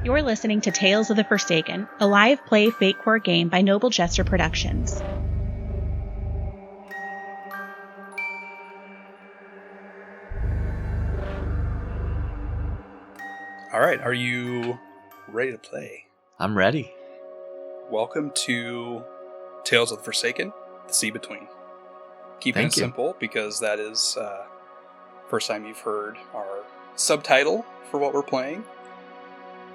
You're listening to Tales of the Forsaken, a live play Fate Core game by Noble Jester Productions. All right, are you ready to play? I'm ready. Welcome to Tales of the Forsaken, The Sea Between. Keeping it simple because that is first time you've heard our subtitle for what we're playing.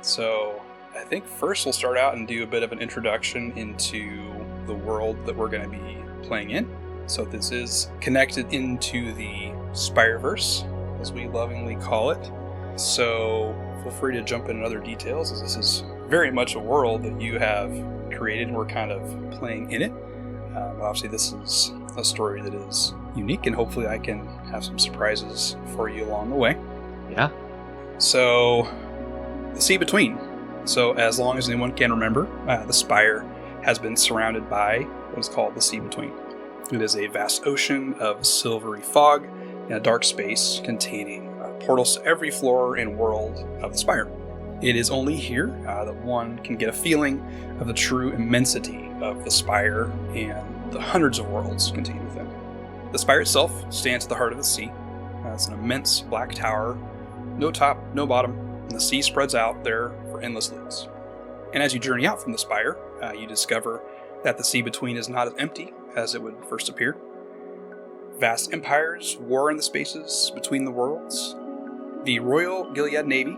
So I think first we'll start out and do a bit of an introduction into the world that we're going to be playing in. So this is connected into the Spireverse, as we lovingly call it. So feel free to jump in other details, as this is very much a world that you have created and we're kind of playing in it. Obviously this is a story that is unique, and hopefully I can have some surprises for you along the way. Yeah. So, the Sea Between. So, as long as anyone can remember, the Spire has been surrounded by what is called the Sea Between. It is a vast ocean of silvery fog and a dark space containing portals to every floor and world of the Spire. It is only here that one can get a feeling of the true immensity of the Spire and the hundreds of worlds contained within. The Spire itself stands at the heart of the sea. It's an immense black tower, no top, no bottom, and the sea spreads out there for endless leagues. And as you journey out from the Spire, you discover that the Sea Between is not as empty as it would first appear. Vast empires war in the spaces between the worlds. The Royal Gilead Navy,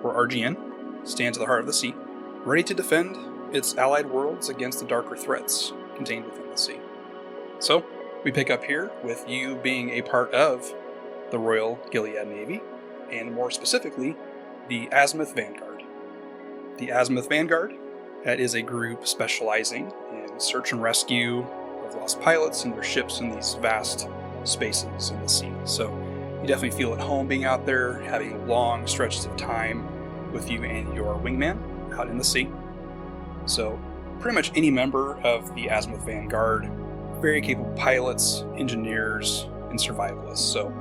or RGN, stands at the heart of the sea, ready to defend its allied worlds against the darker threats contained within the sea. So, we pick up here with you being a part of the Royal Gilead Navy, and more specifically, the Azimuth Vanguard. The Azimuth Vanguard, that is a group specializing in search and rescue of lost pilots and their ships in these vast spaces in the sea. So, you definitely feel at home being out there, having long stretches of time with you and your wingman out in the sea. So, pretty much any member of the Azimuth Vanguard, very capable pilots, engineers, and survivalists. So,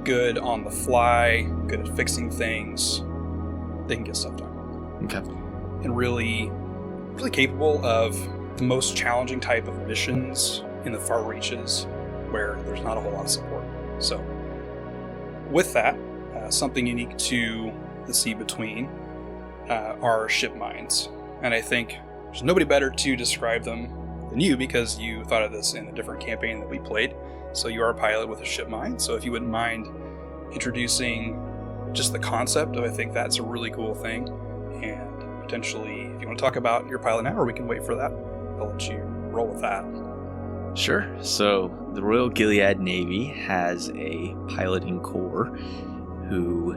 good on the fly, good at fixing things. They can get stuff done. Okay. And really capable of the most challenging type of missions in the far reaches where there's not a whole lot of support. So, with that, something unique to the Sea Between are ship mines. And I think there's nobody better to describe them than you, because you thought of this in a different campaign that we played. So you are a pilot with a ship mine. So if you wouldn't mind introducing just the concept of, I think that's a really cool thing. And potentially, if you want to talk about your pilot now, or we can wait for that, I'll let you roll with that. Sure. So the Royal Gilead Navy has a piloting corps who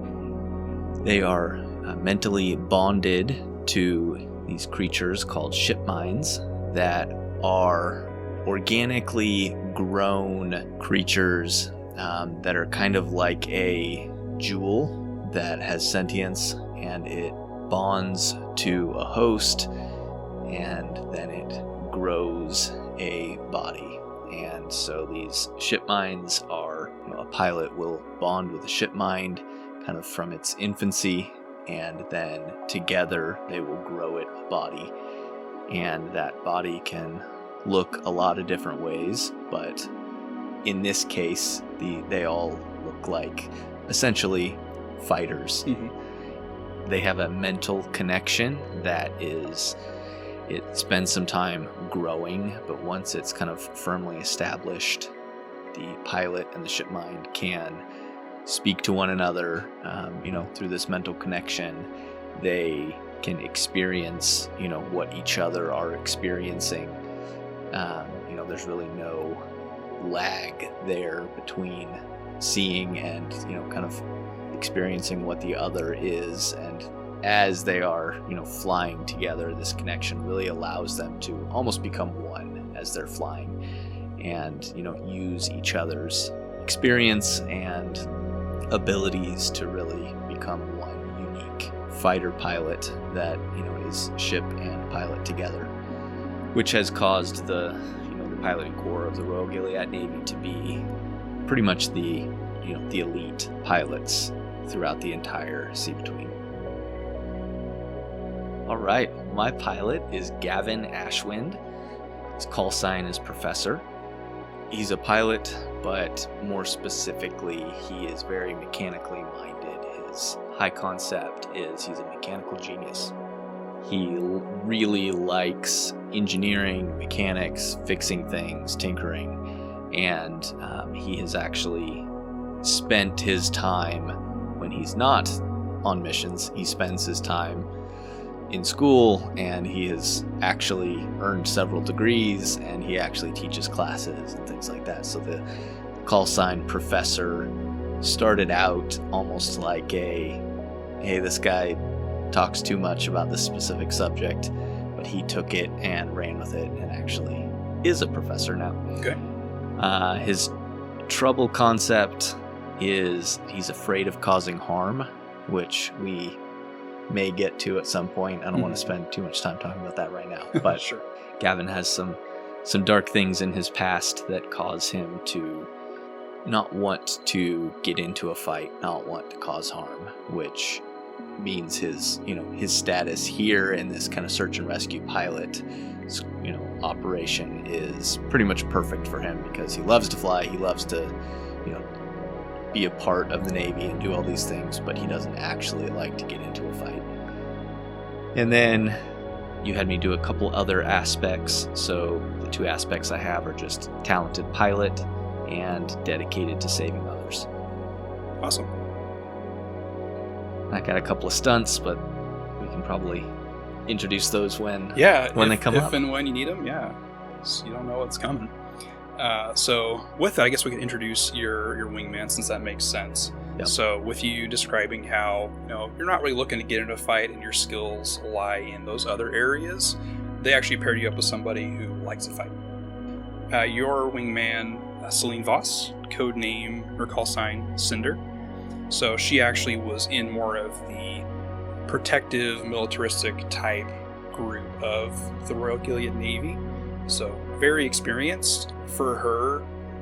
they are mentally bonded to these creatures called ship mines that are organically grown creatures that are kind of like a jewel that has sentience, and it bonds to a host, and then it grows a body. And so these ship mines are, a pilot will bond with a ship mine kind of from its infancy, and then together they will grow it a body. And that body can look a lot of different ways, but in this case, they all look like essentially fighters. Mm-hmm. They have a mental connection that is, it spends some time growing, but once it's kind of firmly established, the pilot and the ship mind can speak to one another, through this mental connection. They can experience, what each other are experiencing. There's really no lag there between seeing and, kind of experiencing what the other is. And as they are, flying together, this connection really allows them to almost become one as they're flying, and, use each other's experience and abilities to really become one unique fighter pilot that, is ship and pilot together, which has caused the piloting corps of the Royal Gilead Navy to be pretty much the elite pilots throughout the entire Sea Between. All right, my pilot is Gavin Ashwind. His call sign is Professor. He's a pilot, but more specifically, he is very mechanically minded. His high concept is he's a mechanical genius. He really likes engineering, mechanics, fixing things, tinkering, and he has actually spent his time when he's not on missions. He spends his time in school, and he has actually earned several degrees, and he actually teaches classes and things like that. So the call sign Professor started out almost like hey, this guy talks too much about this specific subject, but he took it and ran with it and actually is a professor now. Okay. His trouble concept is he's afraid of causing harm, which we may get to at some point. I don't want to spend too much time talking about that right now, but Sure. Gavin has some dark things in his past that cause him to not want to get into a fight, not want to cause harm, which means his status here in this kind of search and rescue pilot operation is pretty much perfect for him, because he loves to fly, he loves to be a part of the Navy and do all these things, but he doesn't actually like to get into a fight. And then you had me do a couple other aspects. So the two aspects I have are just talented pilot and dedicated to saving others. Awesome. I got a couple of stunts, but we can probably introduce those when they come up. If and when you need them, yeah. So you don't know what's coming. So with that, I guess we could introduce your wingman, since that makes sense. Yep. So with you describing how you're not really looking to get into a fight and your skills lie in those other areas, they actually paired you up with somebody who likes to fight. Your wingman, Celine Voss, code name or call sign Cinder. So she actually was in more of the protective, militaristic type group of the Royal Gilead Navy. So very experienced. For her,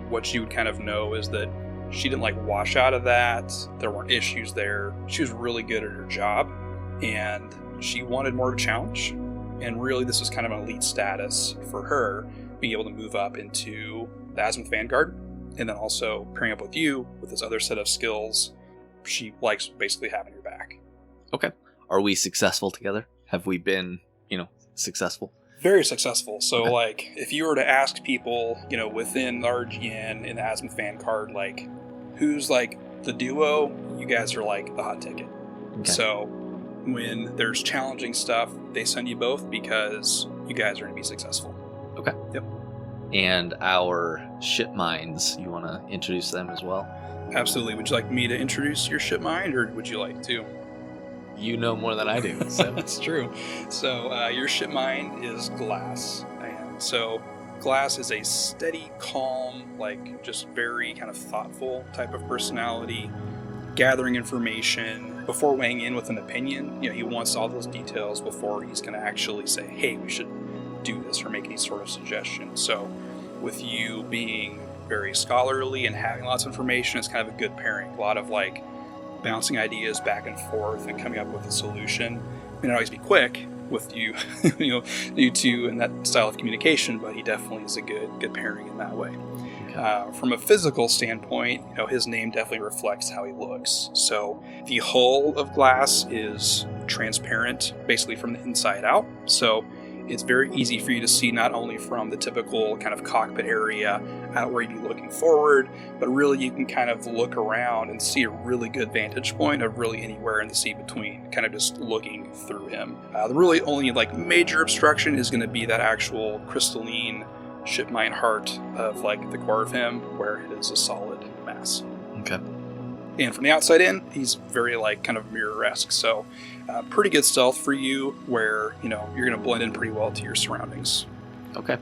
what she would kind of know is that she didn't wash out of that. There weren't issues there. She was really good at her job, and she wanted more of a challenge. And really, this was kind of an elite status for her, being able to move up into the Azimuth Vanguard, and then also pairing up with you with this other set of skills. She likes basically having your back. Okay. Are we successful together? Have we been, successful? Very successful. So, Okay. if you were to ask people, within the RGN in the Azimuth Vanguard, who's the duo, you guys are the hot ticket. Okay. So, when there's challenging stuff, they send you both because you guys are going to be successful. Okay. Yep. And our ship minds, you want to introduce them as well? Absolutely. Would you like me to introduce your ship mind, or would you like to? You know more than I do. So. That's true. So your ship mind is Glass. And so Glass is a steady, calm, just very kind of thoughtful type of personality, gathering information before weighing in with an opinion. He wants all those details before he's going to actually say, hey, we should do this, or make any sort of suggestion. So with you being very scholarly and having lots of information, it's kind of a good pairing. A lot of bouncing ideas back and forth and coming up with a solution. It may not always be quick with you, you two and that style of communication, but he definitely is a good pairing in that way. Okay. From a physical standpoint, his name definitely reflects how he looks. So the hull of Glass is transparent, basically from the inside out. So it's very easy for you to see, not only from the typical kind of cockpit area out where you'd be looking forward, but really you can kind of look around and see a really good vantage point of really anywhere in the sea between, kind of just looking through him. The really only major obstruction is going to be that actual crystalline ship mine heart of the core of him, where it is a solid mass. Okay. And from the outside in, he's very kind of mirror-esque. So pretty good stealth for you, where you're going to blend in pretty well to your surroundings. Okay.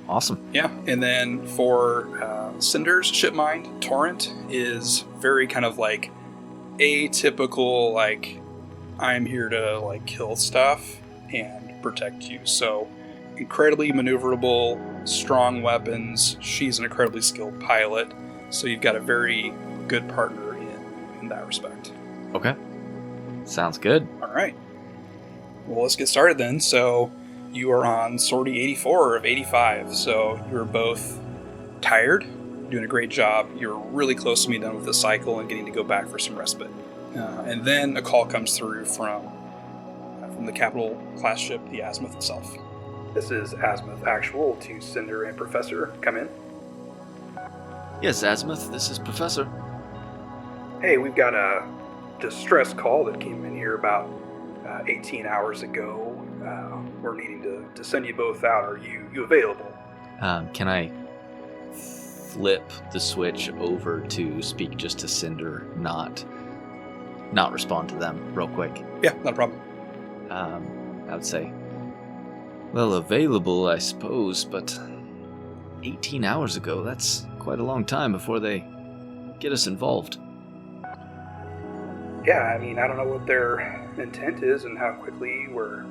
Awesome. Yeah, and then for Cinder's ship mind, Torrent is very kind of atypical, I'm here to kill stuff and protect you. So incredibly maneuverable, strong weapons. She's an incredibly skilled pilot. So you've got a very good partner in that respect. Okay. Sounds good. All right. Well, let's get started then. So you are on sortie 84 of 85. So you're both tired, doing a great job. You're really close to being done with the cycle and getting to go back for some respite. And then a call comes through from the capital class ship, the Azimuth itself. This is Azimuth Actual to Cinder and Professor. Come in. Yes, Azimuth, this is Professor. Hey, we've got a distress call that came in here about 18 hours ago. We're needing to send you both out. Are you available? Can I flip the switch over to speak just to Cinder, not respond to them real quick? Yeah, not a problem. I would say, well, available, I suppose, but 18 hours ago, that's quite a long time before they get us involved. Yeah, I mean, I don't know what their intent is and how quickly we're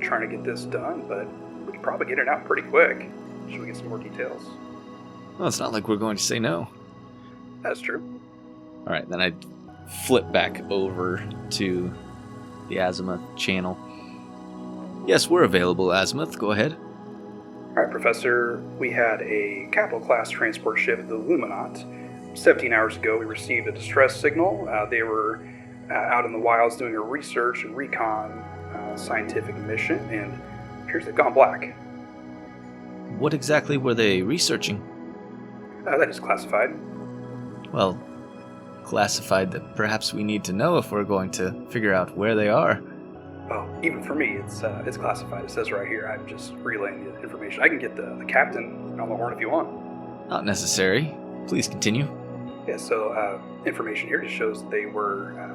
trying to get this done, but we can probably get it out pretty quick. Should we get some more details? Well, it's not like we're going to say no. That's true. All right, then I'd flip back over to the Azimuth channel. Yes, we're available, Azimuth. Go ahead. All right, Professor. We had a capital class transport ship, the Luminaut. 17 hours ago, we received a distress signal. They were out in the wilds doing a research and recon scientific mission, and it appears they've gone black. What exactly were they researching? That is classified. Well, classified that perhaps we need to know if we're going to figure out where they are. Oh, even for me, it's classified. It says right here. I'm just relaying the information. I can get the captain on the horn if you want. Not necessary. Please continue. Yeah, so information here just shows that they were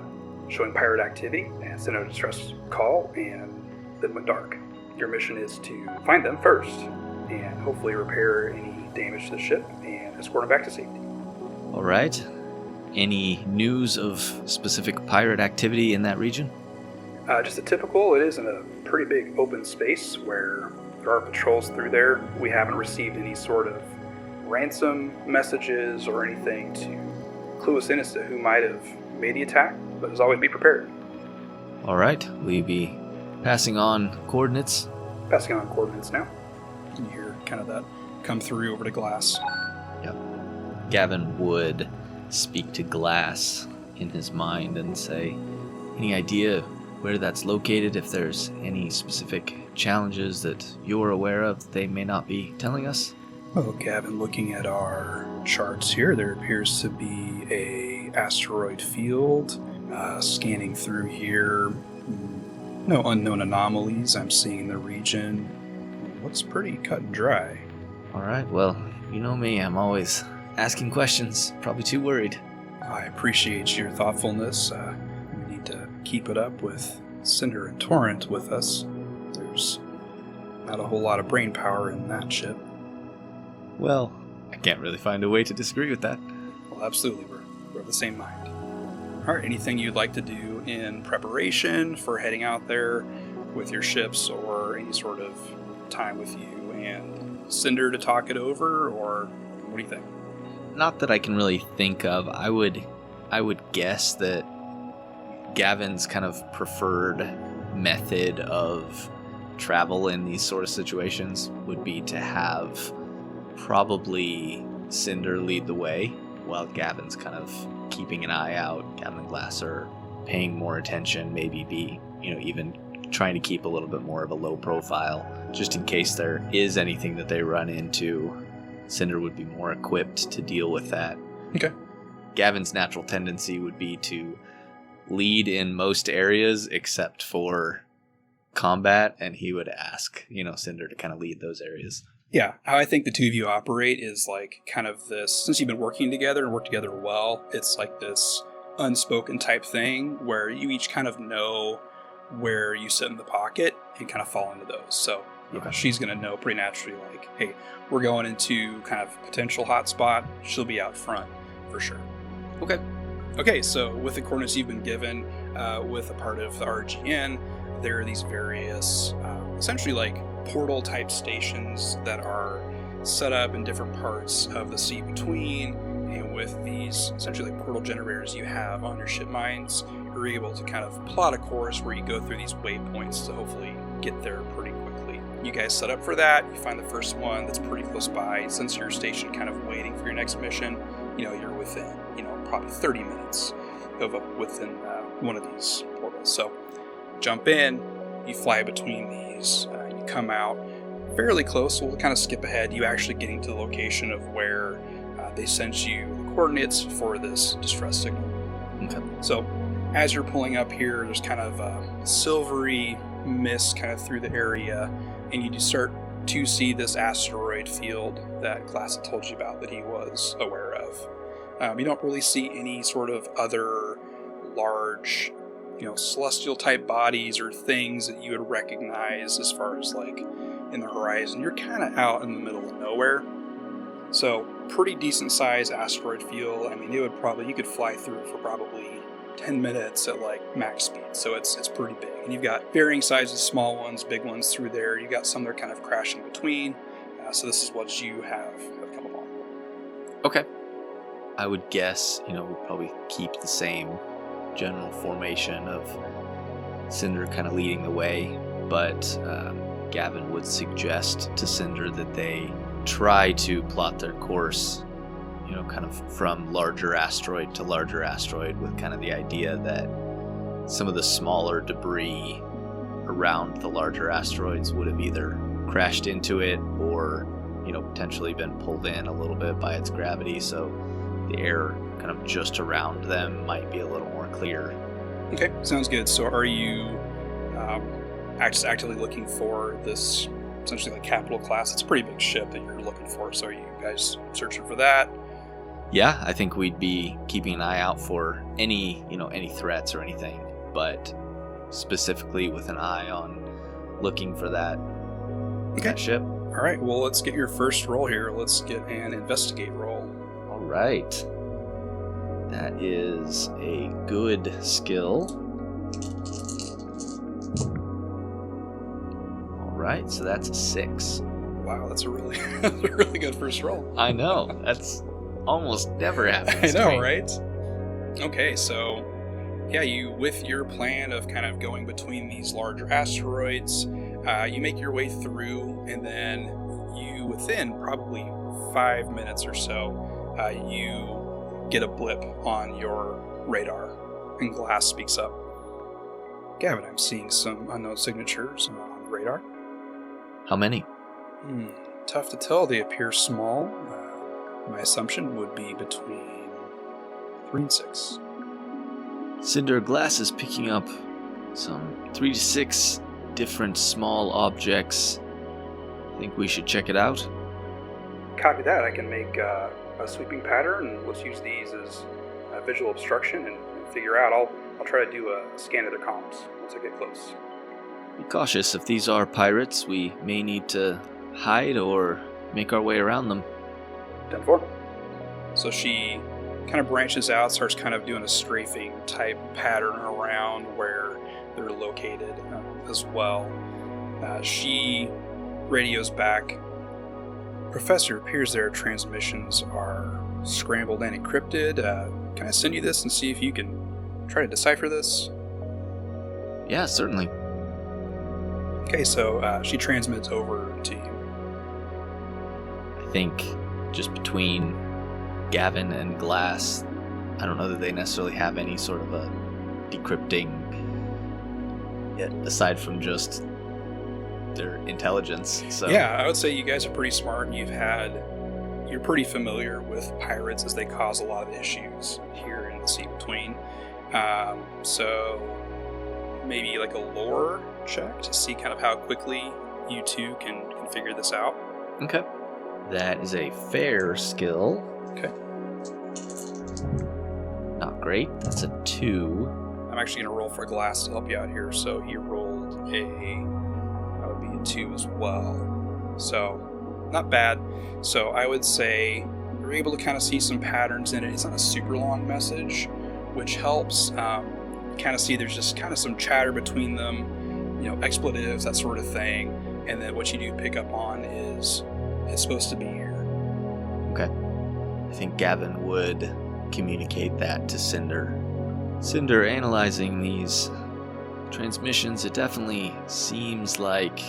showing pirate activity and sent out a distress call, and then went dark. Your mission is to find them first and hopefully repair any damage to the ship and escort them back to safety. All right. Any news of specific pirate activity in that region? Just a typical. It is in a pretty big open space where there are patrols through there. We haven't received any sort of ransom messages or anything to clue us in as to who might have made the attack, but as always, be prepared. All right. Will you be passing on coordinates? Passing on coordinates now. You can hear kind of that come through over to Glass. Yep. Gavin would speak to Glass in his mind and say, any idea where that's located, if there's any specific challenges that you're aware of that they may not be telling us? Oh, Gavin, looking at our charts here, there appears to be a asteroid field. Scanning through here, no unknown anomalies I'm seeing in the region. Looks pretty cut and dry. All right, well, you know me, I'm always asking questions, probably too worried. I appreciate your thoughtfulness. We need to keep it up with Cinder and Torrent with us. There's not a whole lot of brain power in that ship. Well, I can't really find a way to disagree with that. Well, absolutely, we're of the same mind. All right, anything you'd like to do in preparation for heading out there with your ships, or any sort of time with you and Cinder to talk it over, or what do you think? Not that I can really think of. I would guess that Gavin's kind of preferred method of travel in these sort of situations would be to have probably Cinder lead the way while Gavin's kind of keeping an eye out. Gavin and Glass are paying more attention, maybe be, even trying to keep a little bit more of a low profile, just in case there is anything that they run into. Cinder would be more equipped to deal with that. Okay. Gavin's natural tendency would be to lead in most areas except for combat, and he would ask, Cinder to kind of lead those areas. Yeah, how I think the two of you operate is like kind of this, since you've been working together and work together well, it's like this unspoken type thing where you each kind of know where you sit in the pocket and kind of fall into those. So Okay. she's going to know pretty naturally, like, hey, we're going into kind of potential hot spot. She'll be out front for sure. Okay, so with the coordinates you've been given, with a part of the RGN, there are these various, essentially like portal type stations that are set up in different parts of the sea between, and with these essentially like portal generators you have on your ship mines, you're able to kind of plot a course where you go through these waypoints to hopefully get there pretty quickly. You guys set up for that. You find the first one that's pretty close by. Since you're stationed kind of waiting for your next mission, you're within, probably 30 minutes of within one of these portals. So jump in, you fly between these, you come out fairly close. We'll kind of skip ahead. You actually getting to the location of where they sent you the coordinates for this distress signal. Okay. So as you're pulling up here, there's kind of a silvery mist kind of through the area, and you do start to see this asteroid field that Glass had told you about that he was aware of. You don't really see any sort of other large, celestial type bodies or things that you would recognize as far as like in the horizon. You're kind of out in the middle of nowhere. So pretty decent sized asteroid field. I mean, you could fly through it for probably 10 minutes at like max speed. So it's pretty big. And you've got varying sizes, small ones, big ones through there. You've got some that are kind of crashing between. So this is what you have come upon. Okay. I would guess, we'd probably keep the same general formation of Cinder kind of leading the way, but Gavin would suggest to Cinder that they try to plot their course, kind of from larger asteroid to larger asteroid, with kind of the idea that some of the smaller debris around the larger asteroids would have either crashed into it or, potentially been pulled in a little bit by its gravity, so the air kind of just around them might be a little more clear. Okay, sounds good. So are you actively looking for this essentially like capital class? It's a pretty big ship that you're looking for, so are you guys searching for that? Yeah, I think we'd be keeping an eye out for any threats or anything, but specifically with an eye on looking for that ship. All right, well, let's get your first roll here. Let's get an investigate roll. All right. That is a good skill. All right, so that's a 6. Wow, that's a really good first roll. I know. That's almost never happens. I know, right? Okay, so yeah, you, with your plan of kind of going between these larger asteroids, you make your way through, and then you, within probably 5 minutes or so, you get a blip on your radar, and Glass speaks up. Gavin, I'm seeing some unknown signatures on the radar. How many? Tough to tell. They appear small. My assumption would be between 3 and 6. Cinder, Glass is picking up some 3 to 6 different small objects. Think we should check it out? Copy that. I can make a sweeping pattern, and let's use these as visual obstruction and figure out. I'll try to do a scan of their comms once I get close. Be cautious. If these are pirates, we may need to hide or make our way around them. 10-4. So she kind of branches out, starts kind of doing a strafing type pattern around where they're located as well. She radios back. Professor, appears their transmissions are scrambled and encrypted. Can I send you this and see if you can try to decipher this? Yeah, certainly. Okay, so she transmits over to you. I think just between Gavin and Glass, I don't know that they necessarily have any sort of a decrypting yet, aside from just their intelligence. So yeah, I would say you guys are pretty smart. You're pretty familiar with pirates, as they cause a lot of issues here in the Sea Between. So maybe like a lore check to see kind of how quickly you two can figure this out. Okay. That is a fair skill. Okay. Not great. That's a 2. I'm actually going to roll for Glass to help you out here. So he rolled that would be a 2 as well. So not bad. So I would say you're able to kind of see some patterns in it. It's not a super long message, which helps. Kind of see there's just kind of some chatter between them, expletives, that sort of thing. And then what you do pick up on is it's supposed to be here. Okay. I think Gavin would communicate that to Cinder. Cinder, analyzing these transmissions, it definitely seems like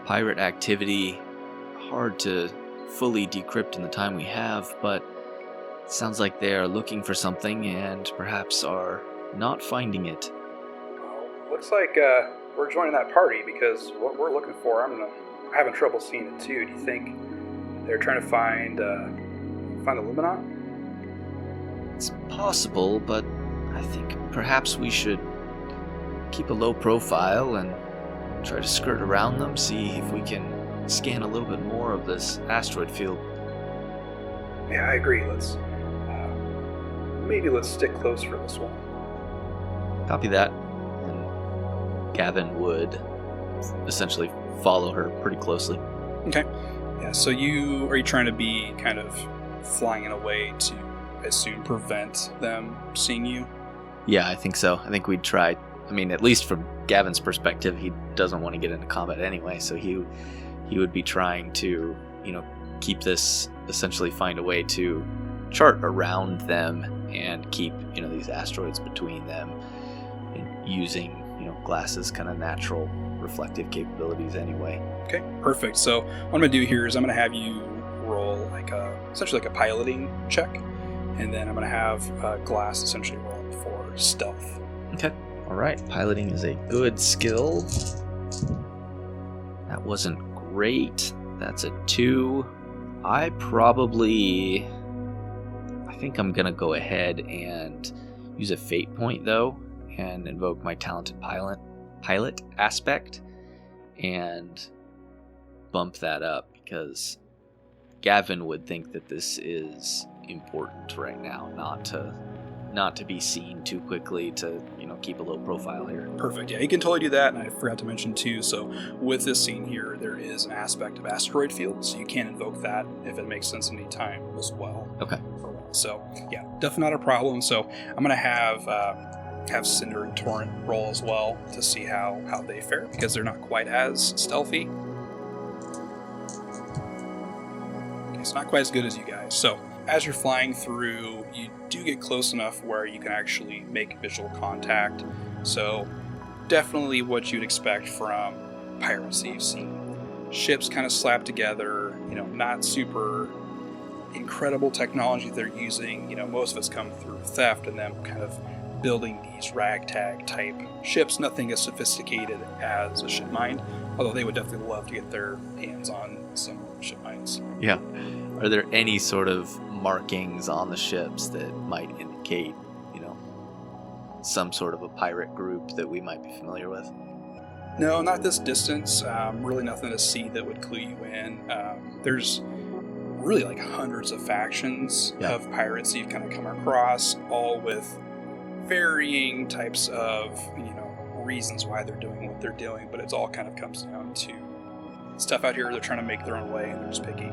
pirate activity. Hard to fully decrypt in the time we have, but it sounds like they are looking for something and perhaps are not finding it. Well, looks like we're joining that party, because what we're looking for, I'm having trouble seeing it too. Do you think they're trying to find the Illuminati? It's possible, but I think perhaps we should keep a low profile and try to skirt around them, see if we can scan a little bit more of this asteroid field. Yeah, I agree. Let's stick close for this one. Copy that. And Gavin would essentially follow her pretty closely. Okay. Yeah, so are you trying to be kind of flying in a way to as soon prevent them seeing you? Yeah, I think so. I think we'd try. I mean, at least from Gavin's perspective, he doesn't want to get into combat anyway, so he would be trying to, keep this, essentially find a way to chart around them and keep, these asteroids between them, and using, Glass's kind of natural reflective capabilities anyway. Okay, perfect. So what I'm going to do here is I'm going to have you roll essentially like a piloting check, and then I'm going to have Glass essentially roll for stealth. Okay. All right. Piloting is a good skill. That wasn't great. That's a 2. I think I'm going to go ahead and use a fate point, though, and invoke my talented pilot aspect and bump that up, because Gavin would think that this is important right now, not to be seen too quickly, to keep a low profile here. Perfect. Yeah, you can totally do that. And I forgot to mention too, so with this scene here, there is an aspect of asteroid field, so you can invoke that if it makes sense any time as well. Okay. So yeah, definitely not a problem. So I'm gonna have Cinder and Torrent roll as well to see how they fare, because they're not quite as stealthy. Okay, it's not quite as good as you guys. So as you're flying through, you do get close enough where you can actually make visual contact. So definitely what you'd expect from piracy. You've seen ships kind of slapped together, not super incredible technology they're using. Most of it's come through theft and them kind of building these ragtag type ships. Nothing as sophisticated as a ship mine, although they would definitely love to get their hands on some ship mines. Yeah. Are there any sort of markings on the ships that might indicate, some sort of a pirate group that we might be familiar with? No, not this distance. Really nothing to see that would clue you in. There's really like hundreds of factions of pirates you've kind of come across, all with varying types of, reasons why they're doing what they're doing, but it all kind of comes down to stuff out here. They're trying to make their own way, and they're just picking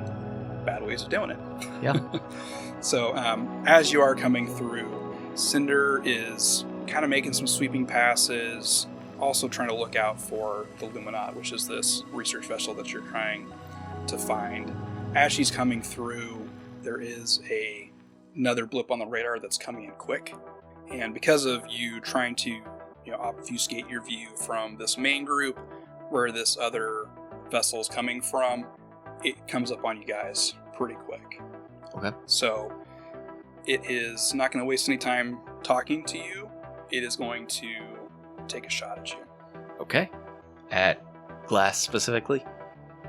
bad ways of doing it. Yeah. So as you are coming through, Cinder is kind of making some sweeping passes, also trying to look out for the Illuminati, which is this research vessel that you're trying to find. As she's coming through, there is another blip on the radar that's coming in quick, and because of you trying to obfuscate your view from this main group where this other vessel is coming from, it comes up on you guys pretty quick. Okay. So it is not going to waste any time talking to you. It is going to take a shot at you. Okay. At Glass specifically?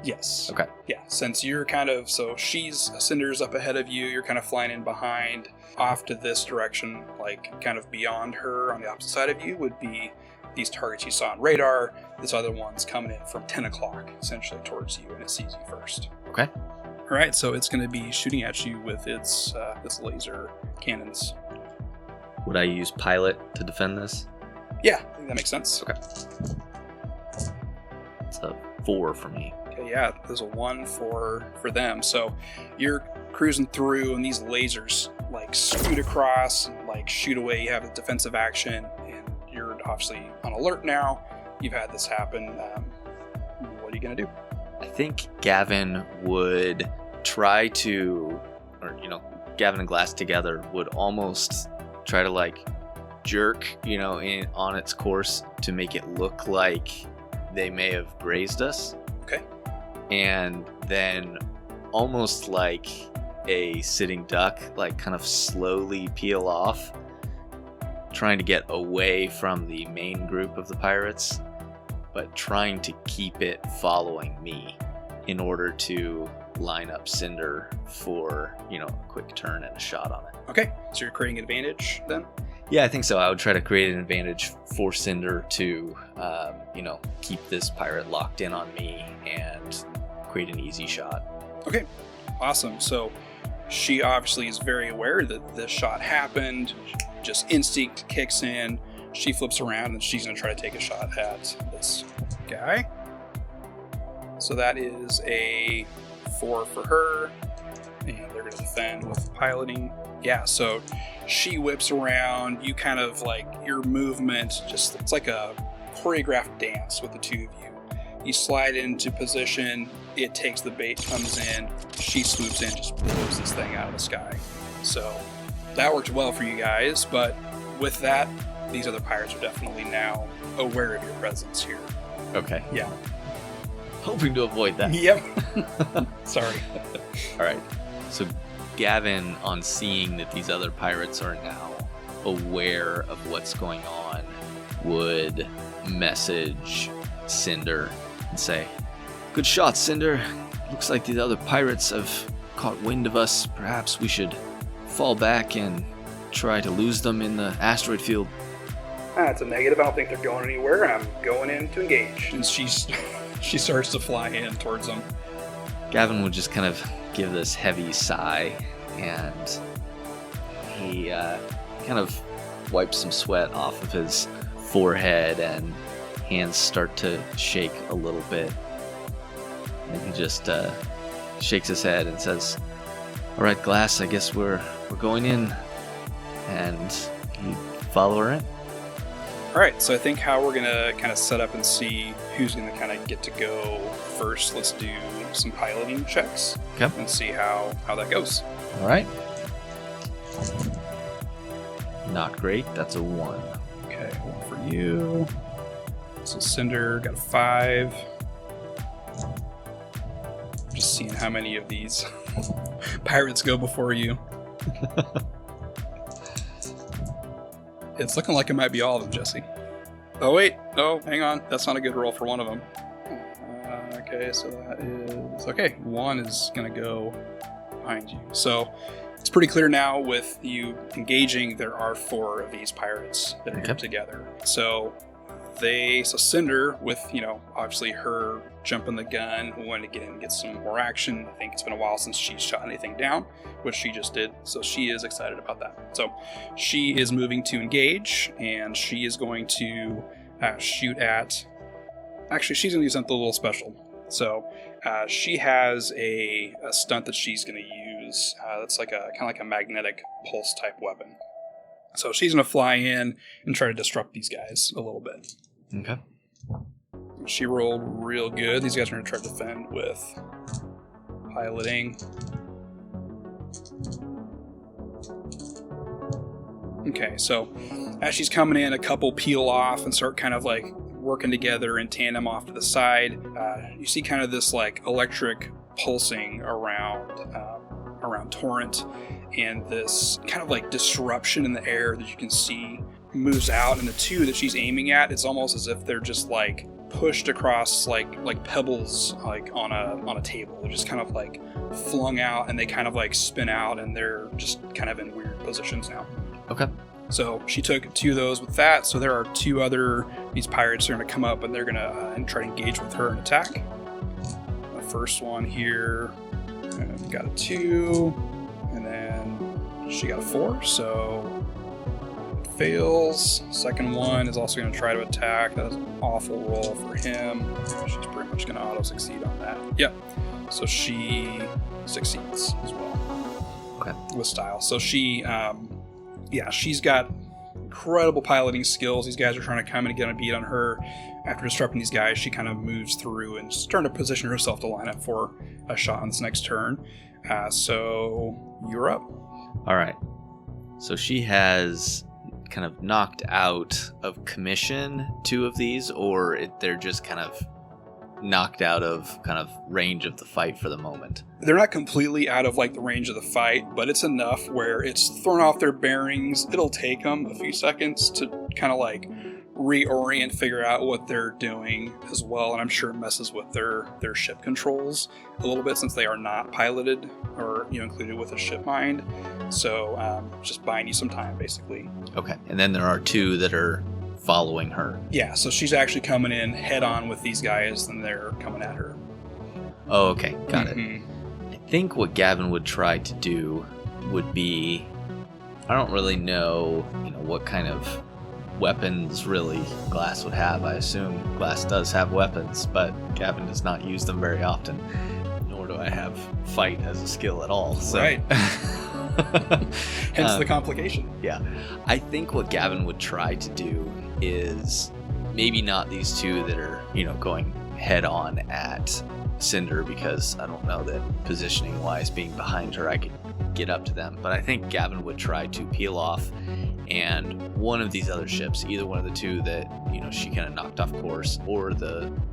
Yes. Okay. Yeah, since you're Cinder's up ahead of you, you're kind of flying in behind. Off to this direction, like kind of beyond her on the opposite side of you, would be these targets you saw on radar. This other one's coming in from 10 o'clock, essentially towards you, and it sees you first. Okay. All right, so it's going to be shooting at you with its laser cannons. Would I use pilot to defend this? Yeah, I think that makes sense. Okay. It's a 4 for me. Okay, yeah, there's a 1 for them. So you're cruising through, and these lasers like scoot across and like shoot away. You have a defensive action, and you're obviously on alert now. You've had this happen. What are you going to do? I think Gavin would try to, Gavin and Glass together would almost try to like jerk, on its course to make it look like they may have grazed us. Okay. And then almost like a sitting duck, like kind of slowly peel off, trying to get away from the main group of the pirates, but trying to keep it following me in order to line up Cinder for, a quick turn and a shot on it. Okay, so you're creating advantage then? Yeah, I think so. I would try to create an advantage for Cinder to, keep this pirate locked in on me and create an easy shot. Okay, awesome. So she obviously is very aware that this shot happened. Just instinct kicks in. She flips around and she's going to try to take a shot at this guy. So that is a 4 for her. And they're going to defend with piloting. Yeah, so she whips around. You kind of like your movement, it's like a choreographed dance with the two of you. You slide into position. It takes the bait, comes in. She swoops in, just blows this thing out of the sky. So that worked well for you guys. But with that, these other pirates are definitely now aware of your presence here. Okay. Yeah. Hoping to avoid that. Yep. Sorry. All right. So Gavin, on seeing that these other pirates are now aware of what's going on, would message Cinder and say, "Good shot, Cinder. Looks like these other pirates have caught wind of us. Perhaps we should fall back and try to lose them in the asteroid field." That's a negative. I don't think they're going anywhere. I'm going in to engage. And she starts to fly in towards them. Gavin would just kind of give this heavy sigh, and he kind of wipes some sweat off of his forehead, and hands start to shake a little bit. And he just shakes his head and says, "All right, Glass, I guess we're going in," and you follow her in. All right, so I think how we're going to kind of set up and see who's going to kind of get to go first. Let's do some piloting checks. Okay. And see how that goes. All right. Not great. That's a 1. Okay, 1 for you. So Cinder got a 5. Just seeing how many of these pirates go before you. It's looking like it might be all of them, Jesse. Oh, wait. Oh, hang on. That's not a good roll for one of them. Okay, so that is... Okay, 1 is going to go behind you. So it's pretty clear now with you engaging, there are 4 of these pirates that are grouped together. So Cinder, with, obviously her jumping the gun, wanted to get in and get some more action. I think it's been a while since she's shot anything down, which she just did. So she is excited about that. So she is moving to engage, and she is going to shoot at... Actually, she's going to do something a little special. So she has a stunt that she's going to use. That's like kind of like a magnetic pulse type weapon. So she's going to fly in and try to disrupt these guys a little bit. Okay. She rolled real good. These guys are going to try to defend with piloting. Okay, so as she's coming in, a couple peel off and start kind of like working together in tandem off to the side. You see kind of this like electric pulsing around Torrent, and this kind of like disruption in the air that you can see moves out, and the 2 that she's aiming at, it's almost as if they're just like pushed across like pebbles like on a table. They're just kind of like flung out, and they kind of like spin out, and they're just kind of in weird positions now. Okay. So she took 2 of those with that. So there are 2 other, these pirates are going to come up, and they're going to try to engage with her and attack. The first one here got a 2, and then she got a 4, so it fails. Second one is also going to try to attack. That is an awful roll for him. She's pretty much going to auto-succeed on that. Yep. So she succeeds as well. Okay. With style. So she... she's got incredible piloting skills. These guys are trying to come in and get a beat on her. After disrupting these guys, she kind of moves through and starting to position herself to line up for a shot on this next turn. So you're up. All right. So she has kind of knocked out of commission 2 of these, or they're just kind of knocked out of kind of range of the fight for the moment? They're not completely out of like the range of the fight, but it's enough where it's thrown off their bearings. It'll take them a few seconds to kind of like reorient, figure out what they're doing as well, and I'm sure it messes with their ship controls a little bit since they are not piloted or included with a ship mind. So just buying you some time, basically. Okay, and then there are 2 that are following her. Yeah, so she's actually coming in head on with these guys, and they're coming at her. Oh, okay, got it. I think what Gavin would try to do would be, I don't really know, what kind of weapons really Glass would have. I assume Glass does have weapons, but Gavin does not use them very often, nor do I have fight as a skill at all. So. Right. Hence the complication. Yeah. I think what Gavin would try to do is maybe not these 2 that are, going head on at Cinder, because I don't know that positioning wise, being behind her, I could get up to them. But I think Gavin would try to peel off, and one of these other ships, either one of the 2 that, she kind of knocked off course, or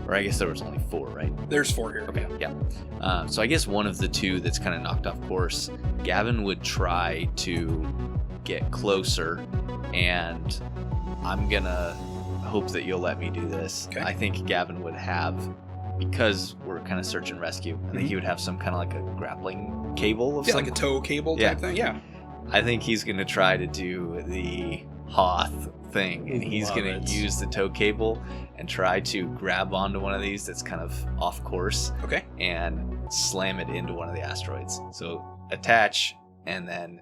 I guess there was only 4, right? There's 4 here. Okay, yeah. So I guess one of the 2 that's kind of knocked off course, Gavin would try to get closer, and I'm gonna hope that you'll let me do this. Okay. I think Gavin would have, because we're kind of search and rescue, I think he would have some kind of like a grappling cable of some, like a tow cable type thing. Yeah. I think he's going to try to do the Hoth thing, and he's going to use the tow cable and try to grab onto one of these that's kind of off course. Okay. And slam it into one of the asteroids. So attach and then,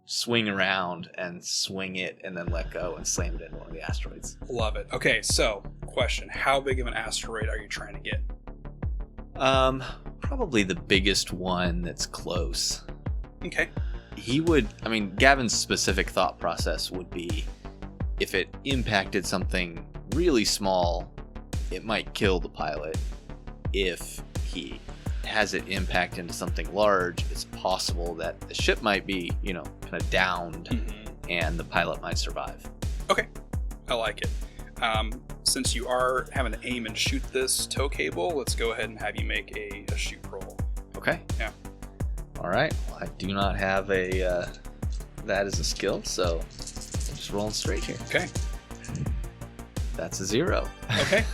swing around and swing it and then let go and slam it into one of the asteroids. Love it. Okay, so question, how big of an asteroid are you trying to get? Probably the biggest one that's close. Okay. Gavin's specific thought process would be, if it impacted something really small, it might kill the pilot. If he has it impact into something large, it's possible that the ship might be, kind of downed, and the pilot might survive. Okay, I like it. Since you are having to aim and shoot this tow cable, let's go ahead and have you make a shoot roll. Okay. Yeah. All right. Well, I do not have that as a skill, so I'm just rolling straight here. Okay. That's a 0. Okay.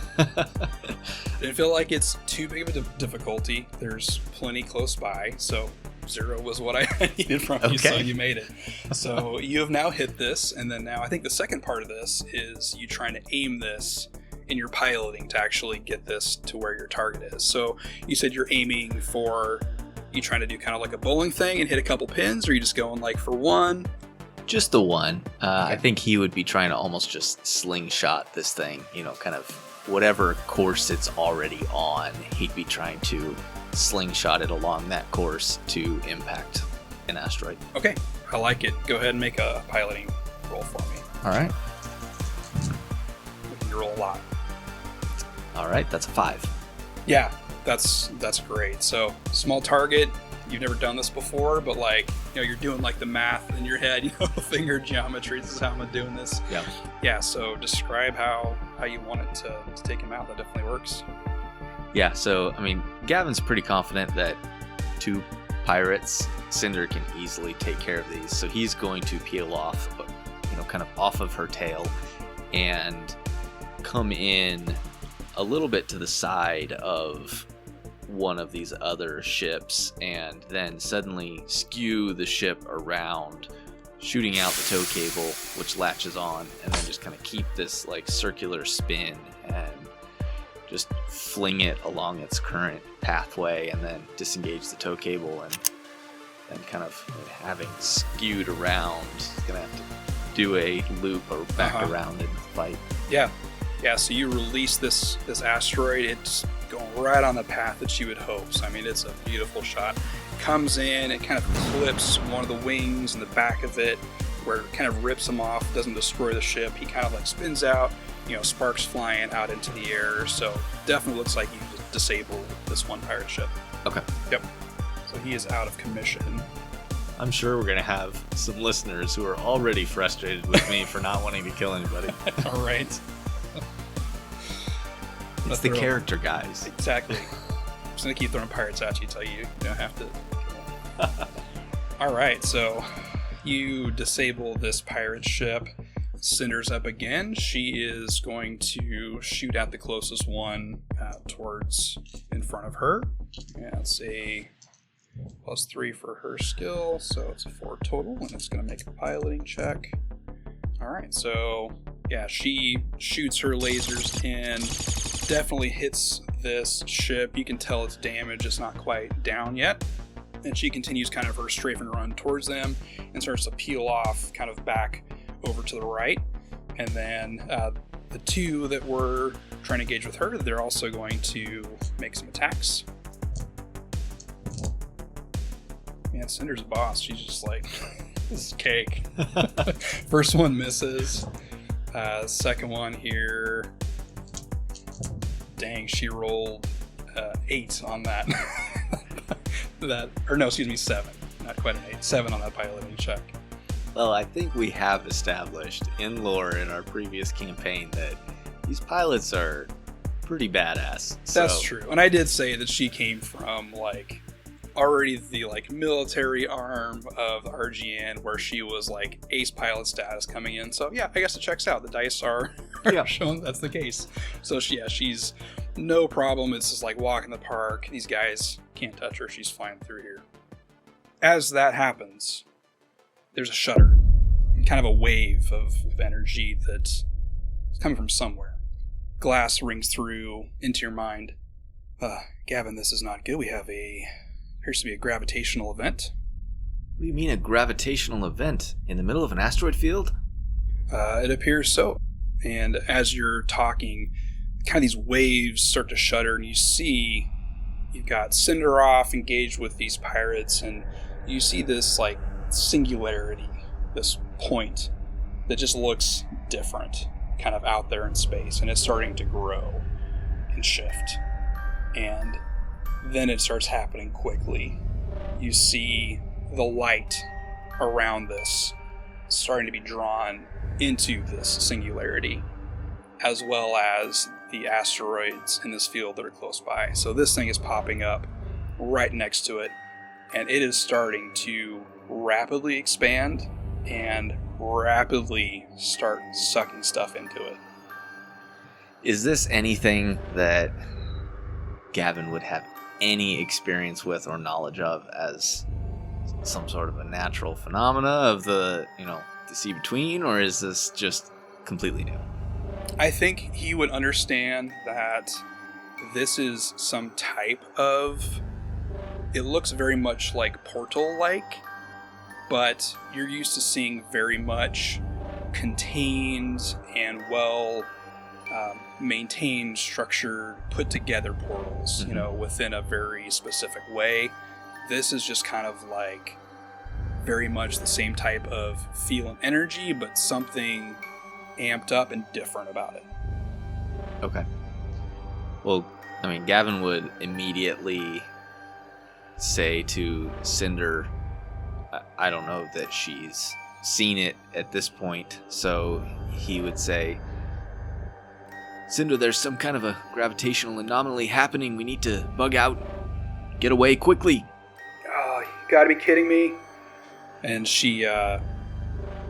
Didn't feel like it's too big of a difficulty. There's plenty close by, so 0 was what I needed from you, so you made it. So you have now hit this, and then now I think the second part of this is you trying to aim this in your piloting to actually get this to where your target is. So you said you're aiming for, you trying to do kind of like a bowling thing and hit a couple pins, or are you just going like for one? Just the one. I think he would be trying to almost just slingshot this thing, kind of whatever course it's already on, he'd be trying to slingshot it along that course to impact an asteroid. Okay, I like it. Go ahead and make a piloting roll for me. All right. You roll a lot. All right, that's a 5. Yeah, that's great. So small target. You've never done this before, but you're doing like the math in your head, finger geometry. This is how I'm doing this. Yeah. Yeah. So describe how you want it to take him out. That definitely works. Yeah. So Gavin's pretty confident that 2 pirates, Cinder, can easily take care of these. So he's going to peel off, kind of off of her tail, and come in a little bit to the side of one of these other ships, and then suddenly skew the ship around, shooting out the tow cable, which latches on, and then just kind of keep this circular spin and just fling it along its current pathway, and then disengage the tow cable, and then kind of having skewed around, it's gonna have to do a loop or back around and fight. Yeah. So you release this asteroid. It's going right on the path that you would hope. So it's a beautiful shot. Comes in, it kind of clips one of the wings in the back of it, where it kind of rips him off. Doesn't destroy the ship. He kind of spins out. Sparks flying out into the air. So definitely looks like you just disabled this one pirate ship. Okay. Yep. So he is out of commission. I'm sure we're going to have some listeners who are already frustrated with me for not wanting to kill anybody. All right. It's the character, guys. Exactly. I'm just going to keep throwing pirates at you until you don't have to kill them. All right, so you disable this pirate ship. Cinder's up again. She is going to shoot at the closest one towards in front of her. Yeah, it's a +3 for her skill, so it's a 4 total, and it's going to make a piloting check. All right, so yeah, she shoots her lasers in, definitely hits this ship. You can tell its damage is not quite down yet. And she continues kind of her strafing run towards them and starts to peel off kind of back over to the right. And then the two that were trying to engage with her, they're also going to make some attacks. Man, Cinder's a boss. She's just like, this is cake. First one misses. Second one here. Dang, she rolled 8 on that. 7. Not quite an 8. 7 on that piloting check. Well, I think we have established in lore in our previous campaign that these pilots are pretty badass. That's true. And I did say that she came from like already the like military arm of the RGN where she was like ace pilot status coming in. So yeah, I guess it checks out. The dice are showing that's the case. So she's no problem. It's just like walk in the park. These guys can't touch her. She's flying through here. As that happens, there's a shudder, kind of a wave of energy that's coming from somewhere. Glass rings through into your mind. Gavin, this is not good. We have appears to be a gravitational event. What do you mean a gravitational event? In the middle of an asteroid field? It appears so. And as you're talking, kind of these waves start to shudder, and you see you've got Cinderoff engaged with these pirates, and you see this like singularity, this point that just looks different, kind of out there in space, and it's starting to grow and shift. And then it starts happening quickly. You see the light around this starting to be drawn into this singularity, as well as the asteroids in this field that are close by. So this thing is popping up right next to it, and it is starting to rapidly expand and rapidly start sucking stuff into it. Is this anything that Gavin would have any experience with or knowledge of as some sort of a natural phenomena of the sea between, or is this just completely new? I think he would understand that this is some type of, it looks very much like portal-like, but you're used to seeing very much contained and well maintained, structured, put together portals, within a very specific way. This is just kind of like very much the same type of feel and energy, but something amped up and different about it. Okay. Well, I mean, Gavin would immediately say to Cinder, I don't know that she's seen it at this point, so he would say, Cinder, there's some kind of a gravitational anomaly happening. We need to bug out. Get away quickly. Oh, you gotta be kidding me. And she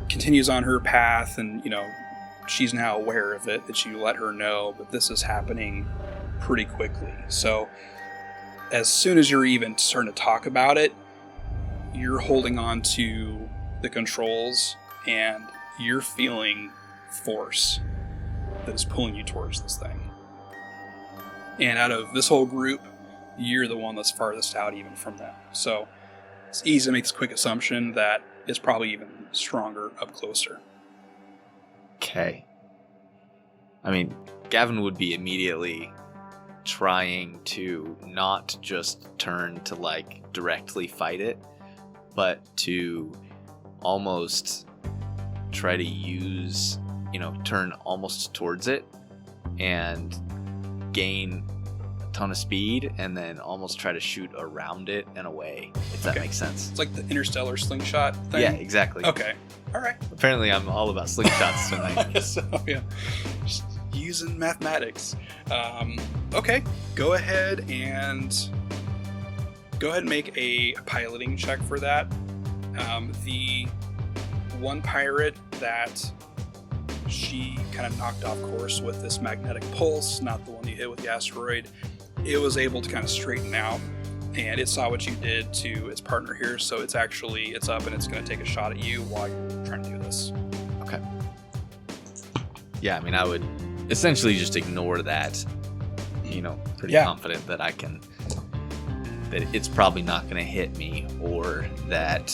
continues on her path, and, she's now aware of it, that you let her know, but this is happening pretty quickly. So as soon as you're even starting to talk about it, you're holding on to the controls, and you're feeling force that is pulling you towards this thing. And out of this whole group, you're the one that's farthest out even from them. So it's easy to make this quick assumption that it's probably even stronger up closer. Okay. I mean, Gavin would be immediately trying to not just turn to directly fight it, but to almost try to use, turn almost towards it and gain ton of speed and then almost try to shoot around it and away, if that makes sense. It's like the interstellar slingshot thing? Yeah, exactly. Okay. All right. Apparently I'm all about slingshots tonight. So, yeah. Just using mathematics. Okay. Go ahead and make a piloting check for that. The one pirate that she kind of knocked off course with this magnetic pulse, not the one you hit with the asteroid, it was able to kind of straighten out, and it saw what you did to its partner here, so it's up and it's going to take a shot at you while you're trying to do this. Okay. Yeah, I mean, I would essentially just ignore that, pretty confident that that it's probably not going to hit me, or that,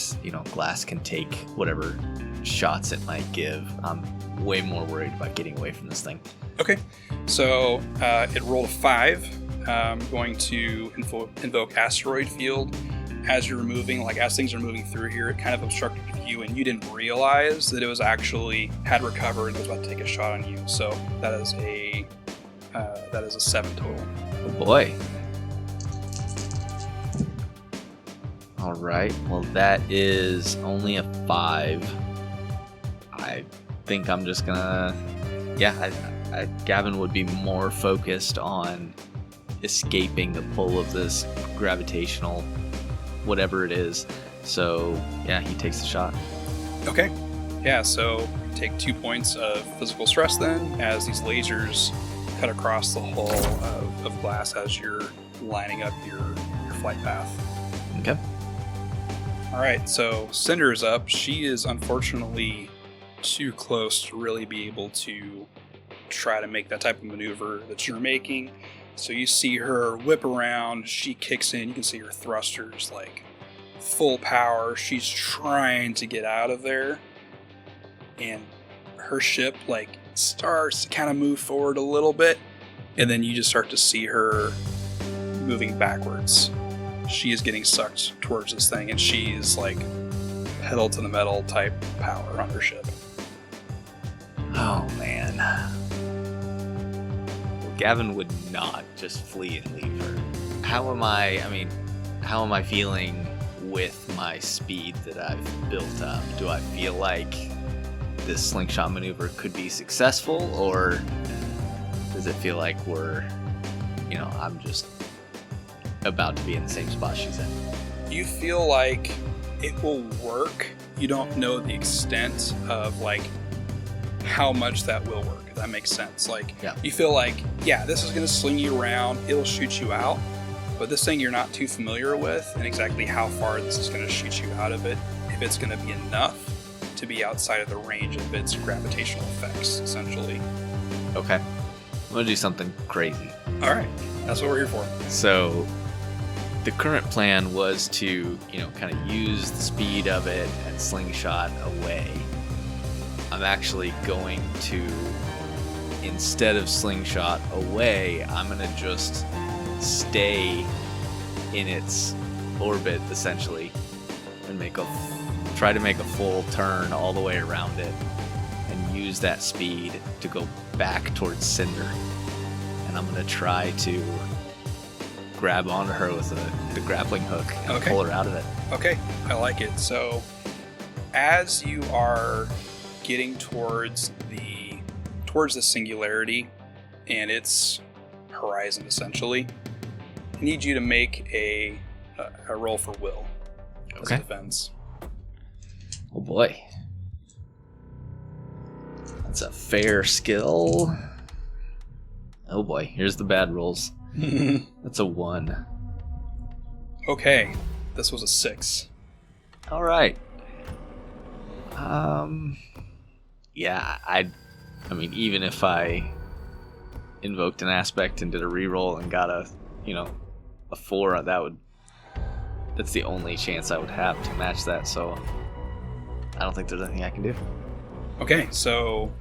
glass can take whatever shots it might give. I'm way more worried about getting away from this thing. Okay, so it rolled a 5. I'm going to invoke asteroid field. As you're moving, as things are moving through here, it kind of obstructed you, and you didn't realize that it was actually had recovered and was about to take a shot on you. So that is a 7 total. Oh boy. All right. Well, that is only a 5. I think I'm just gonna, Gavin would be more focused on escaping the pull of this gravitational whatever it is. So yeah, he takes the shot. Okay. Yeah, so take 2 points of physical stress then, as these lasers cut across the hull of glass as you're lining up your flight path. Okay. All right, so Cinder is up. She is unfortunately too close to really be able to try to make that type of maneuver that you're making. So you see her whip around, she kicks in, you can see her thrusters full power. She's trying to get out of there, and her ship starts to kind of move forward a little bit, and then you just start to see her moving backwards. She is getting sucked towards this thing, and she's pedal to the metal type power on her ship. Oh man. Well, Gavin would not just flee and leave her. How am I feeling with my speed that I've built up? Do I feel like this slingshot maneuver could be successful, or does it feel like I'm just about to be in the same spot she's in? You feel like it will work. You don't know the extent of how much that will work, if that makes sense. You feel this is going to sling you around, it'll shoot you out, but this thing you're not too familiar with, and exactly how far this is going to shoot you out of it, if it's going to be enough to be outside of the range of its gravitational effects, essentially. Okay. I'm going to do something crazy. All right. That's what we're here for. So the current plan was to, kind of use the speed of it and slingshot away. I'm actually going to, instead of slingshot away, I'm going to just stay in its orbit, essentially, and try to make a full turn all the way around it, and use that speed to go back towards Cinder. And I'm going to try to grab onto her with the grappling hook and pull her out of it. Okay, I like it. So as you are getting towards the singularity and its horizon, essentially, I need you to make a roll for will as a defense. Oh boy. That's a fair skill. Oh boy, here's the bad rolls. That's a 1. Okay, this was a 6. All right. Yeah, I mean, even if I invoked an aspect and did a reroll and got a 4, that's the only chance I would have to match that, so I don't think there's anything I can do. Okay, so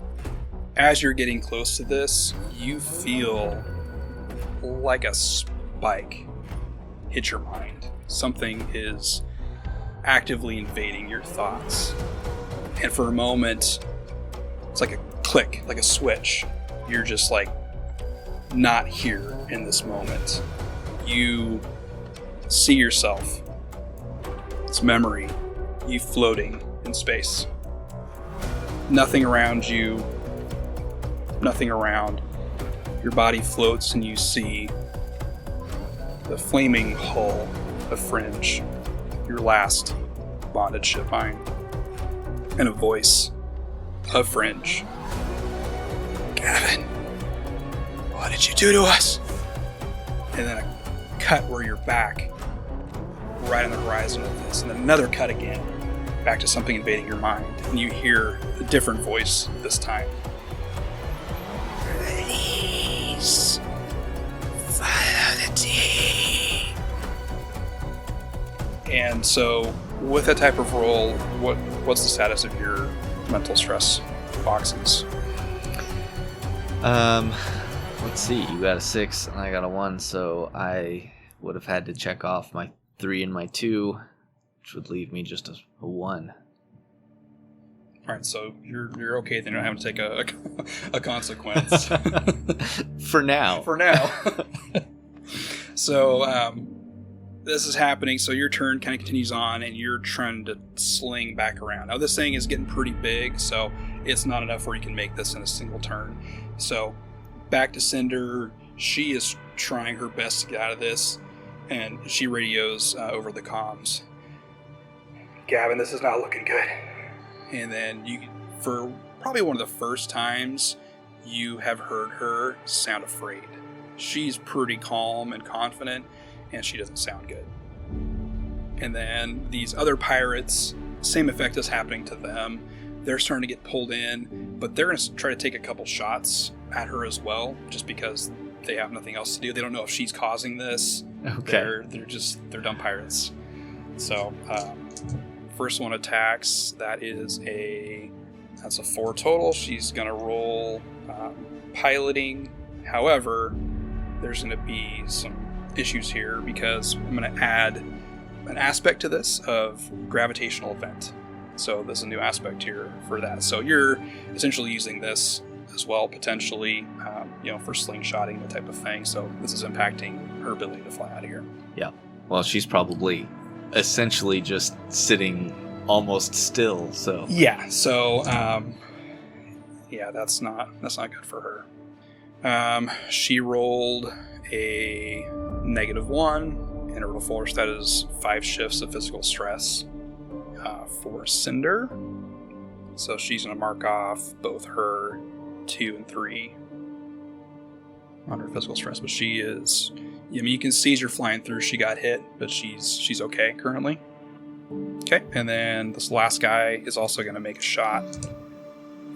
as you're getting close to this, you feel like a spike hit your mind. Something is actively invading your thoughts. And for a moment, it's like a click, like a switch. You're just not here in this moment. You see yourself, it's memory, you floating in space. Nothing around you, nothing around. Your body floats and you see the flaming hull of Fringe, your last bonded ship mine, and a voice of Fringe. Gavin, what did you do to us? And then a cut where you're back, right on the horizon of this, and then another cut again, back to something invading your mind, and you hear a different voice this time. Please follow the team. And so, with that type of roll, what's the status of your mental stress boxes? Let's see. You got a 6 and I got a 1, so I would have had to check off my 3 and my 2, which would leave me just a 1. All right, so you're okay. Then you don't have to take a consequence For now. For now. So this is happening. So your turn kind of continues on, and you're trying to sling back around. Now this thing is getting pretty big, so it's not enough where you can make this in a single turn. So back to Cinder. She is trying her best to get out of this, and she radios over the comms. Gavin, this is not looking good. And then you, for probably one of the first times, you have heard her sound afraid. She's pretty calm and confident, and she doesn't sound good. And then these other pirates, same effect is happening to them. They're starting to get pulled in, but they're going to try to take a couple shots at her as well, just because they have nothing else to do. They don't know if she's causing this. Okay. They're dumb pirates. So, first one attacks. That's a 4 total. She's going to roll piloting. However, there's going to be some issues here because I'm going to add an aspect to this of gravitational event. So there's a new aspect here for that. So you're essentially using this as well, potentially, for slingshotting, the type of thing. So this is impacting her ability to fly out of here. Yeah. Well, she's probably essentially just sitting almost still. So yeah. So that's not good for her. She rolled a -1 in her force. That is 5 shifts of physical stress for Cinder. So she's going to mark off both her 2 and 3 on her physical stress. But she is, you can see as you're flying through, she got hit, but she's okay currently. Okay, and then this last guy is also going to make a shot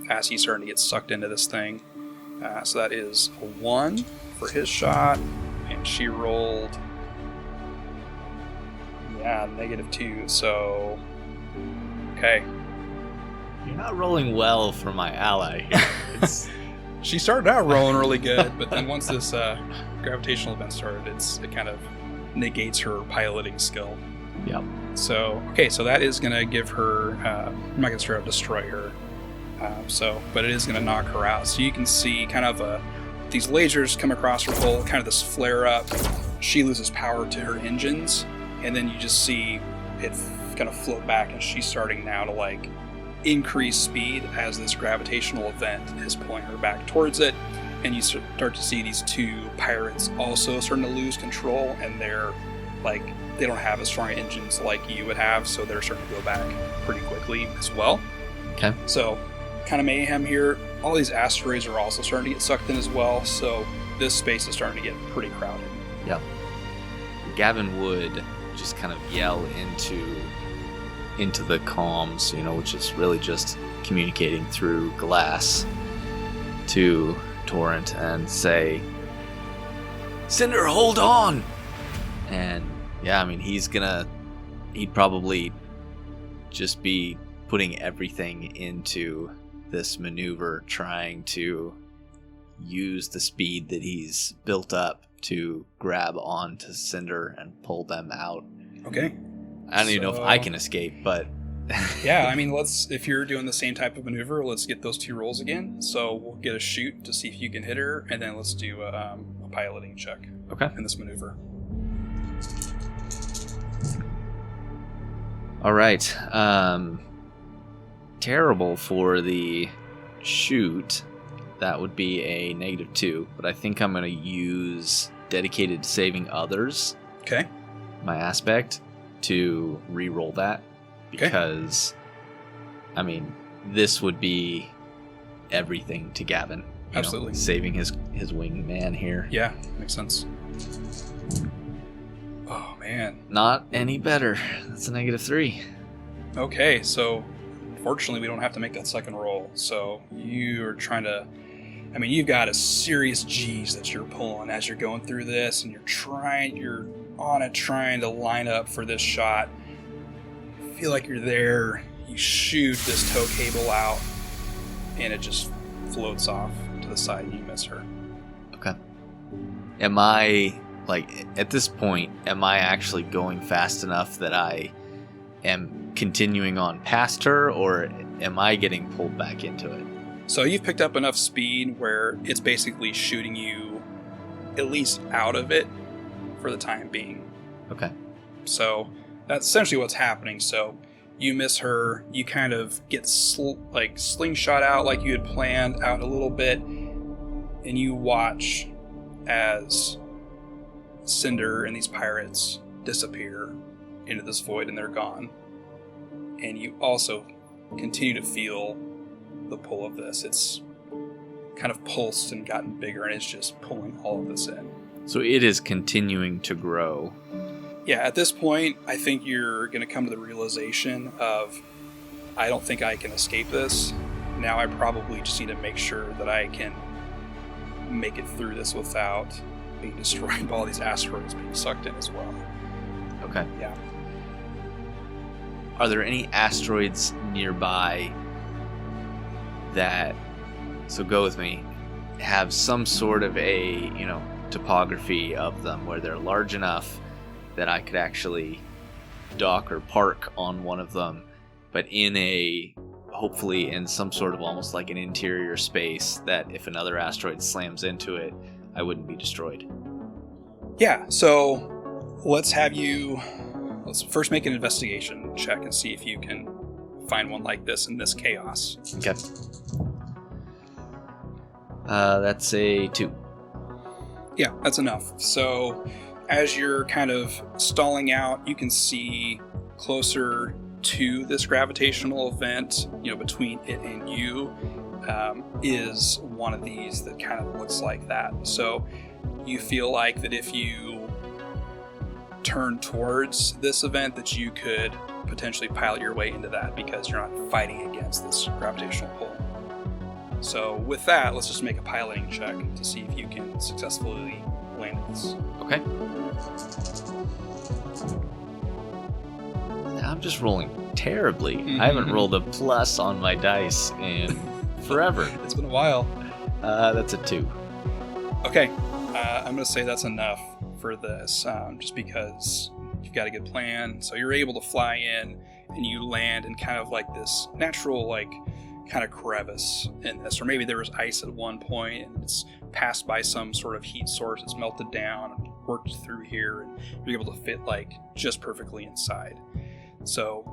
as he's starting to get sucked into this thing. So that is a 1 for his shot, and she rolled, -2. So, okay. You're not rolling well for my ally here. She started out rolling really good, but then once this gravitational event started, it kind of negates her piloting skill. Yep. So, okay, so that is going to give her, I'm not going to straight up destroy her, but it is going to knock her out. So you can see kind of these lasers come across her hull, kind of this flare up. She loses power to her engines, and then you just see it kind of float back, and she's starting now to increase speed as this gravitational event is pulling her back towards it. And you start to see these 2 pirates also starting to lose control, and they're they don't have as strong engines like you would have, so they're starting to go back pretty quickly as well. Okay. So, kind of mayhem here. All these asteroids are also starting to get sucked in as well, so this space is starting to get pretty crowded. Yep. Gavin would just kind of yell into the comms, which is really just communicating through glass to Torrent, and say, "Cinder, hold on!" And he'd probably just be putting everything into this maneuver, trying to use the speed that he's built up to grab onto Cinder and pull them out. Okay. I don't even know if I can escape, but Yeah, I mean, if you're doing the same type of maneuver, let's get those 2 rolls again. So we'll get a shoot to see if you can hit her, and then let's do a piloting check. Okay. In this maneuver. All right. Terrible for the shoot. That would be a -2, but I think I'm going to use dedicated to saving others. Okay. My aspect to re-roll that. Because, I mean, this would be everything to Gavin. Absolutely. Saving his wingman here. Yeah, makes sense. Oh, man. Not any better. That's a -3. Okay, so unfortunately we don't have to make that second roll. So you're trying to... I mean, you've got a serious G's that you're pulling as you're going through this, and you're on it trying to line up for this shot. Feel like you're there, you shoot this tow cable out, and it just floats off to the side and you miss her. Okay. Am I, at this point, am I actually going fast enough that I am continuing on past her, or am I getting pulled back into it? So you've picked up enough speed where it's basically shooting you at least out of it for the time being. Okay. So that's essentially what's happening. So you miss her, you kind of get slingshot out like you had planned out a little bit, and you watch as Cinder and these pirates disappear into this void, and they're gone. And you also continue to feel the pull of this. It's kind of pulsed and gotten bigger, and it's just pulling all of this in. So it is continuing to grow. Yeah, at this point, I think you're going to come to the realization of, I don't think I can escape this. Now I probably just need to make sure that I can make it through this without being destroyed by all these asteroids being sucked in as well. Okay. Yeah. Are there any asteroids nearby that, so go with me, have some sort of a, topography of them where they're large enough that I could actually dock or park on one of them, but hopefully in some sort of almost like an interior space that if another asteroid slams into it, I wouldn't be destroyed? Yeah, so let's first make an investigation check and see if you can find one like this in this chaos. Okay. That's a 2. Yeah, that's enough. So as you're kind of stalling out, you can see closer to this gravitational event, between it and you, is one of these that kind of looks like that. So you feel like that if you turn towards this event, that you could potentially pilot your way into that because you're not fighting against this gravitational pull. So with that, let's just make a piloting check to see if you can successfully land this. Okay. I'm just rolling terribly. Mm-hmm. I haven't rolled a plus on my dice in forever. It's been a while. That's a 2. Okay. I'm going to say that's enough for this, just because you've got a good plan. So you're able to fly in and you land in kind of like this natural, kind of crevice in this, or maybe there was ice at one point and it's passed by some sort of heat source, it's melted down and worked through here, and you're able to fit just perfectly inside. So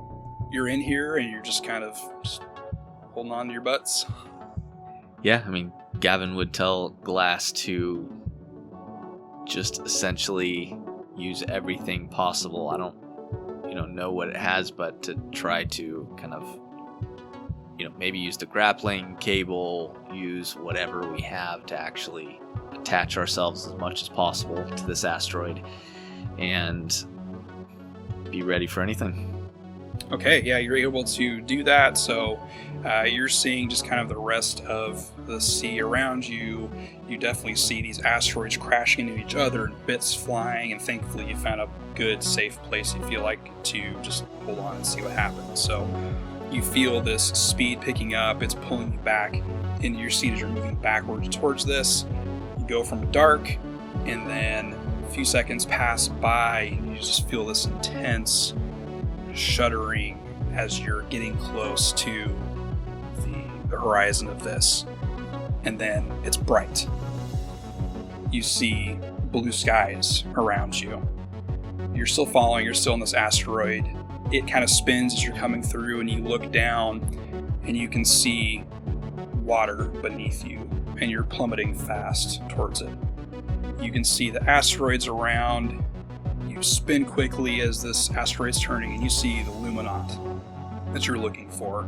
you're in here and you're just kind of holding on to your butts. Yeah, I mean, Gavin would tell Glass to just essentially use everything possible. I don't know what it has, but to try to kind of maybe use the grappling cable, use whatever we have to actually attach ourselves as much as possible to this asteroid and be ready for anything. Okay, yeah, you're able to do that. So you're seeing just kind of the rest of the sea around you. You definitely see these asteroids crashing into each other and bits flying, and thankfully you found a good, safe place you feel like to just hold on and see what happens. So you feel this speed picking up, it's pulling you back into your seat as you're moving backwards towards this. You go from dark, and then a few seconds pass by, and you just feel this intense, shuddering as you're getting close to the horizon of this. And then it's bright. You see blue skies around you. You're still following, you're still in this asteroid. It kind of spins as you're coming through, and you look down and you can see water beneath you, and you're plummeting fast towards it. You can see the asteroids around. You spin quickly as this asteroid's turning, and you see the Luminaut that you're looking for,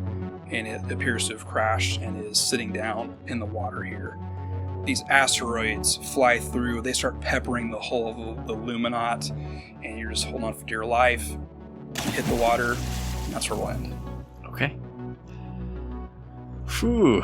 and it appears to have crashed and is sitting down in the water here. These asteroids fly through, they start peppering the hull of the Luminaut, and you're just holding on for dear life. You hit the water, and that's where we'll end. Okay. Phew.